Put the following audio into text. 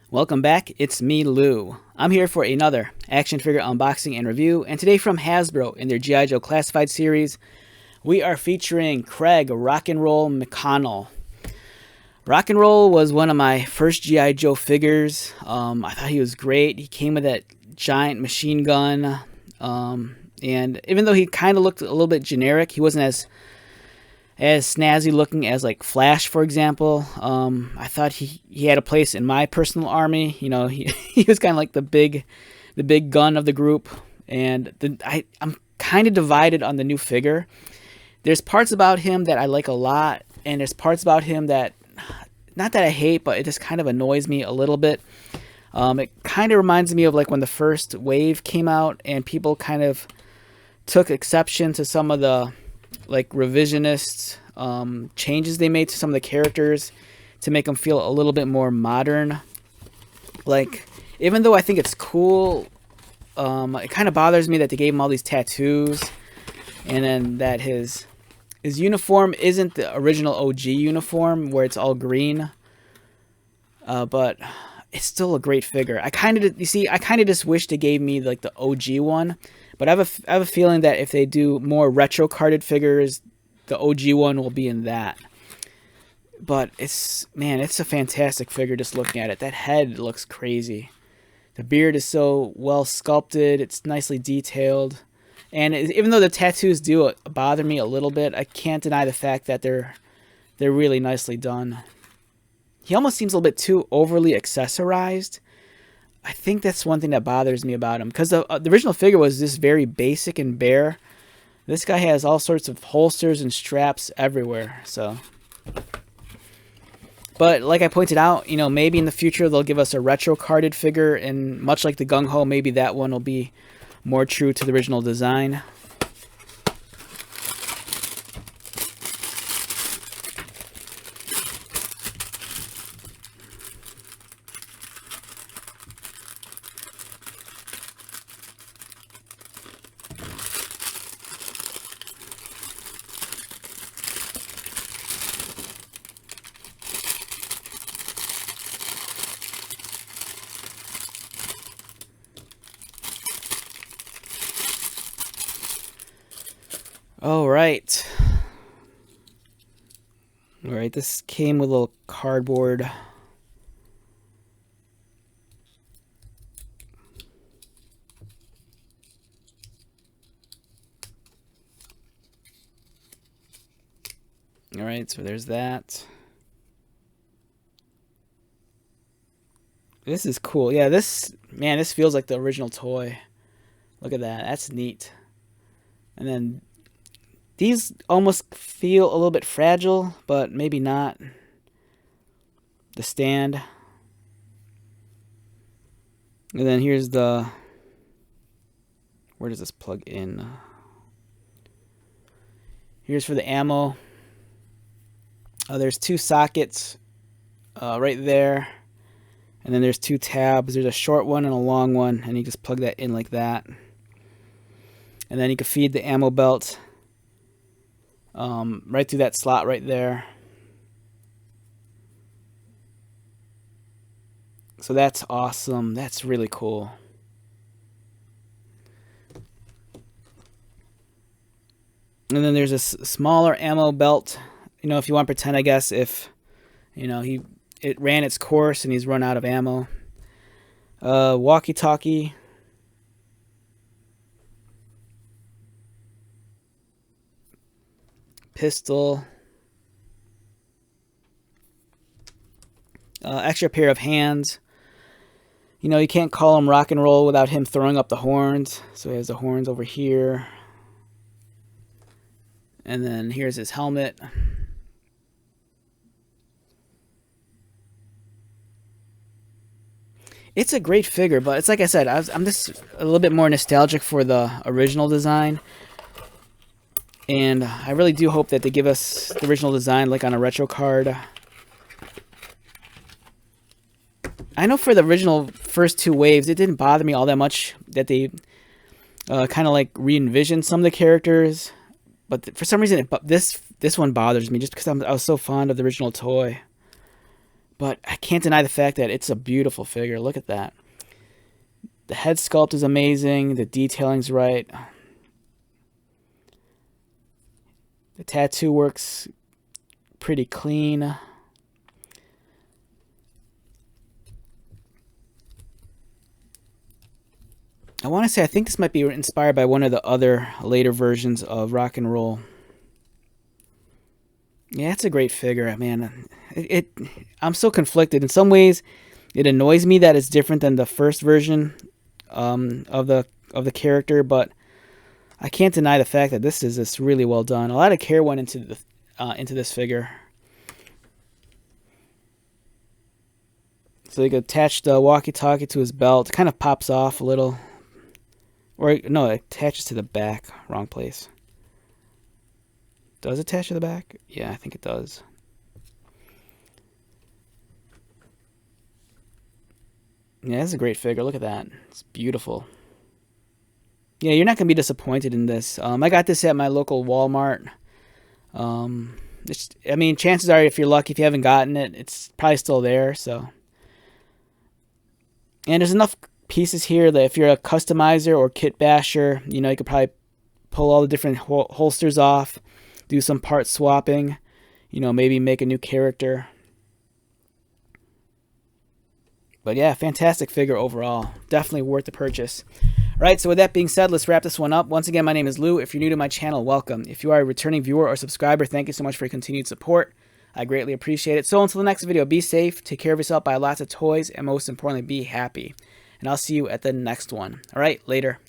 Welcome back, it's me, Lou. I'm here for another action figure unboxing and review, and today from Hasbro in their G.I. Joe Classified series, we are featuring Craig Rock and Roll McConnell. Rock and Roll was one of my first G.I. Joe figures. I thought he was great. He came with that giant machine gun, and even though he kind of looked a little bit generic, he wasn't as snazzy looking as like Flash, for example. I thought he had a place in my personal army. You know, he was kind of like the big gun of the group. And I'm kind of divided on the new figure. There's parts about him that I like a lot, and there's parts about him that, not that I hate, but it just kind of annoys me a little bit. It kind of reminds me of like when the first wave came out and people kind of took exception to some of the like revisionist changes they made to some of the characters to make them feel a little bit more modern. Like, even though I think it's cool, it kind of bothers me that they gave him all these tattoos, and then that his uniform isn't the original OG uniform where it's all green. But it's still a great figure. I kind of just wish they gave me like the OG one. But I have a feeling that if they do more retro carded figures, the OG one will be in that. But it's a fantastic figure just looking at it. That head looks crazy. The beard is so well sculpted. It's nicely detailed. And even though the tattoos do bother me a little bit, I can't deny the fact that they're really nicely done. He almost seems a little bit too overly accessorized. I think that's one thing that bothers me about him, because the original figure was just very basic and bare. This guy has all sorts of holsters and straps everywhere. So, but like I pointed out, you know, maybe in the future they'll give us a retro carded figure, and much like the Gung Ho, maybe that one will be more true to the original design. All right. All right, this came with a little cardboard. All right, so there's that. This is cool. Yeah, this feels like the original toy. Look at that. That's neat. And then these almost feel a little bit fragile, but maybe not. The stand. And then here's the... Where does this plug in? Here's for the ammo. There's two sockets right there. And then there's two tabs. There's a short one and a long one. And you just plug that in like that. And then you can feed the ammo belt right through that slot right there. So that's awesome. That's really cool. And then there's a smaller ammo belt. You know, if you want to pretend, I guess, if, you know, it ran its course and he's run out of ammo. Walkie-talkie. Pistol. Extra pair of hands. You know, you can't call him Rock and Roll without him throwing up the horns. So he has the horns over here. And then here's his helmet. It's a great figure, but it's like I said, I'm just a little bit more nostalgic for the original design. And I really do hope that they give us the original design like on a retro card. I know for the original first two waves, it didn't bother me all that much that they kind of like re-envisioned some of the characters. But for some reason, this one bothers me just because I was so fond of the original toy. But I can't deny the fact that it's a beautiful figure. Look at that. The head sculpt is amazing. The detailing's right. The tattoo works pretty clean. I want to say I think this might be inspired by one of the other later versions of Rock and Roll. Yeah, it's a great figure, man. I'm so conflicted. In some ways, it annoys me that it's different than the first version of the character, but I can't deny the fact that this is just really well done. A lot of care went into this figure. So you could attach the walkie-talkie to his belt. It kind of pops off a little. Or, no, it attaches to the back. Wrong place. Does it attach to the back? Yeah, I think it does. Yeah, this is a great figure. Look at that. It's beautiful. Yeah, you're not going to be disappointed in this. I got this at my local Walmart. I mean, chances are, if you're lucky, if you haven't gotten it, it's probably still there. So, and there's enough pieces here that if you're a customizer or kit basher, you know, you could probably pull all the different holsters off, do some part swapping, you know, maybe make a new character. But yeah, fantastic figure overall. Definitely worth the purchase. All right, so with that being said, let's wrap this one up. Once again, my name is Lou. If you're new to my channel, welcome. If you are a returning viewer or subscriber, thank you so much for your continued support. I greatly appreciate it. So until the next video, be safe, take care of yourself, buy lots of toys, and most importantly, be happy. And I'll see you at the next one. All right, later.